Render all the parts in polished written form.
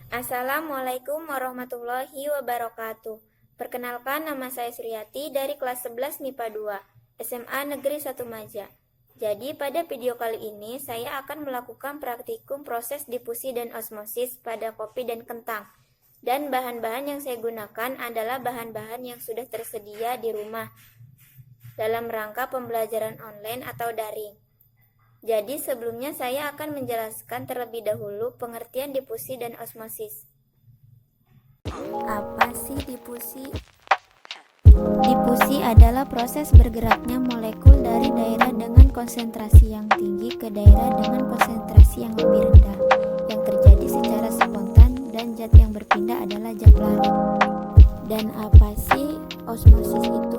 Assalamualaikum warahmatullahi wabarakatuh. Perkenalkan, nama saya Suryati dari kelas 11 MIPA 2, SMA Negeri 1 Maja. Jadi pada video kali ini saya akan melakukan praktikum proses difusi dan osmosis pada kopi dan kentang. Dan bahan-bahan yang saya gunakan adalah bahan-bahan yang sudah tersedia di rumah dalam rangka pembelajaran online atau daring. Jadi sebelumnya saya akan menjelaskan terlebih dahulu pengertian difusi dan osmosis. Apa sih difusi? Difusi adalah proses bergeraknya molekul dari daerah dengan konsentrasi yang tinggi ke daerah dengan konsentrasi yang lebih rendah, yang terjadi secara spontan, dan zat yang berpindah adalah zat larut. Dan apa sih osmosis itu?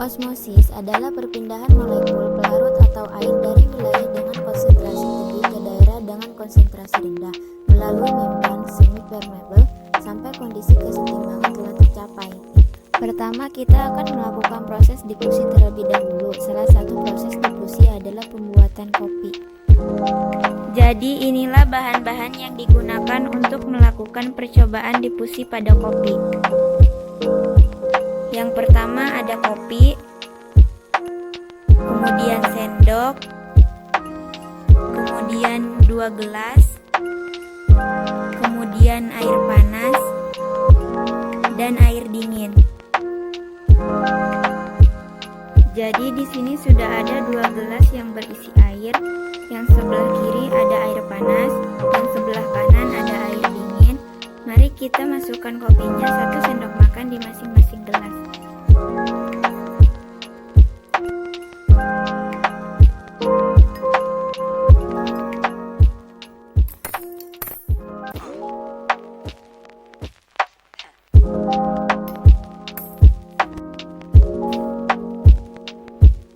Osmosis adalah perpindahan molekul pelarut atau air dari wilayah dengan konsentrasi tinggi ke daerah dengan konsentrasi rendah melalui membran semi-permeable sampai kondisi kesetimbangan telah tercapai. Pertama, kita akan melakukan proses difusi terlebih dahulu. Salah satu proses difusi adalah pembuatan kopi. Jadi inilah bahan-bahan yang digunakan untuk melakukan percobaan difusi pada kopi. Yang pertama ada kopi, kemudian sendok, kemudian 2 gelas, kemudian air panas, dan air dingin. Jadi di sini sudah ada 2 gelas yang berisi air, yang sebelah kiri ada air panas, yang sebelah kanan ada air dingin. Mari kita masukkan kopinya 1 sendok makan di masing-masing gelas.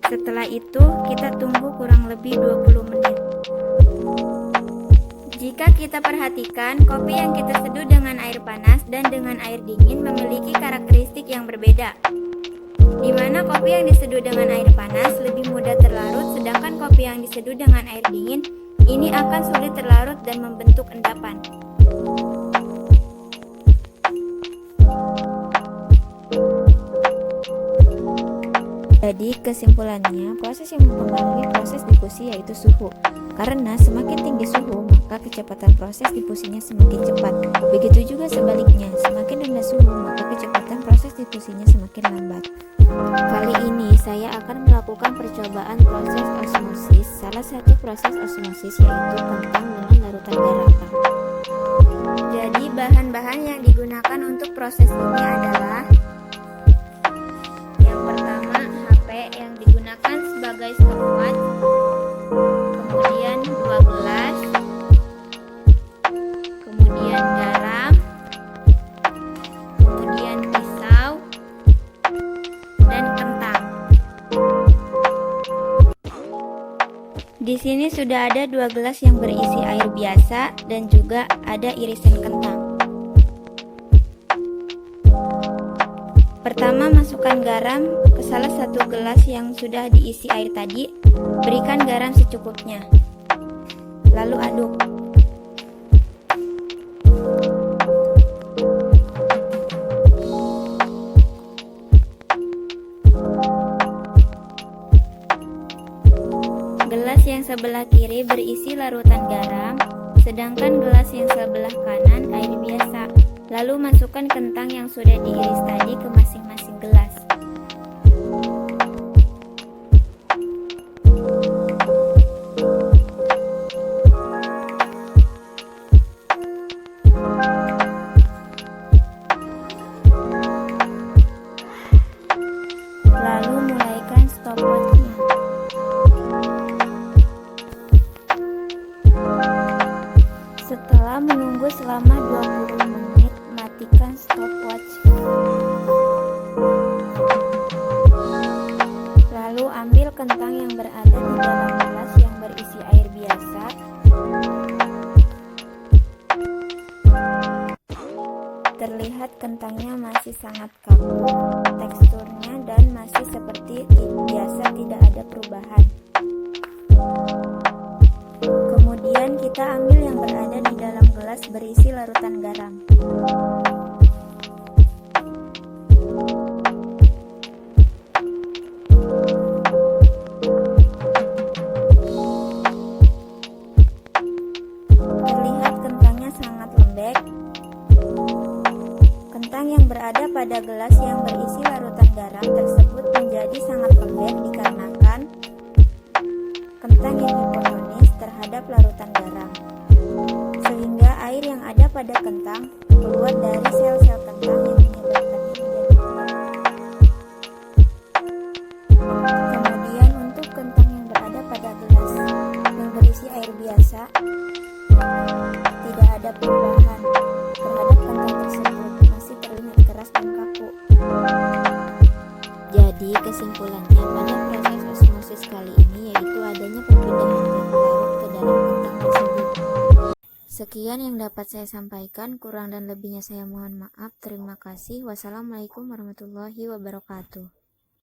Setelah itu, kita tunggu kurang lebih 20 menit. Jika kita perhatikan, kopi yang kita seduh dengan air panas dan dengan air dingin memiliki karakteristik yang berbeda. Di mana kopi yang diseduh dengan air panas lebih mudah terlarut, sedangkan kopi yang diseduh dengan air dingin ini akan sulit terlarut dan membentuk endapan. Jadi kesimpulannya, proses yang mempengaruhi proses difusi yaitu suhu. Karena semakin tinggi suhu, maka kecepatan proses difusinya semakin cepat. Begitu juga sebaliknya, semakin rendah suhu, maka kecepatan proses difusinya semakin lambat. Kali ini saya akan melakukan percobaan proses osmosis. Salah satu proses osmosis yaitu kentang dengan larutan garam. Jadi bahan-bahan yang digunakan untuk proses ini adalah yang pertama HP yang digunakan sebagai stopwatch, kemudian 2 gelas, kemudian garam, kemudian pisau, dan kentang. Di sini sudah ada 2 gelas yang berisi air biasa dan juga ada irisan kentang. Pertama, masukkan garam ke salah satu gelas yang sudah diisi air tadi. Berikan garam secukupnya. Lalu aduk. Gelas yang sebelah kiri berisi larutan garam, sedangkan gelas yang sebelah kanan air biasa. Lalu masukkan kentang yang sudah diiris tadi ke masing-masing gelas. Lalu mulaikan stopwatch-nya. Setelah menunggu selama 20 menit, matikan stopwatch. Lalu ambil kentang yang berada di dalam gelas yang berisi air biasa. Terlihat kentangnya masih sangat kaku teksturnya dan masih seperti biasa, tidak ada perubahan. Kemudian kita ambil yang berada di dalam gelas gelas berisi larutan garam. Terlihat kentangnya sangat lembek. Kentang yang berada pada gelas yang berisi larutan garam tersebut menjadi sangat lembek dikarenakan kentang yang hipotonis terhadap larutan garam, sehingga air yang ada pada kentang keluar dari sel-sel kentang yang menyebabkannya menjadi lembek. Kemudian untuk kentang yang berada pada gelas yang berisi air biasa, tidak ada perubahan terhadap kentang tersebut, masih terlihat keras dan kaku. Jadi kesimpulannya pada proses osmosis kali ini yaitu adanya perpindahan zat larut ke dalam kentang tersebut. Sekian yang dapat saya sampaikan, kurang dan lebihnya saya mohon maaf. Terima kasih. Wassalamualaikum warahmatullahi wabarakatuh.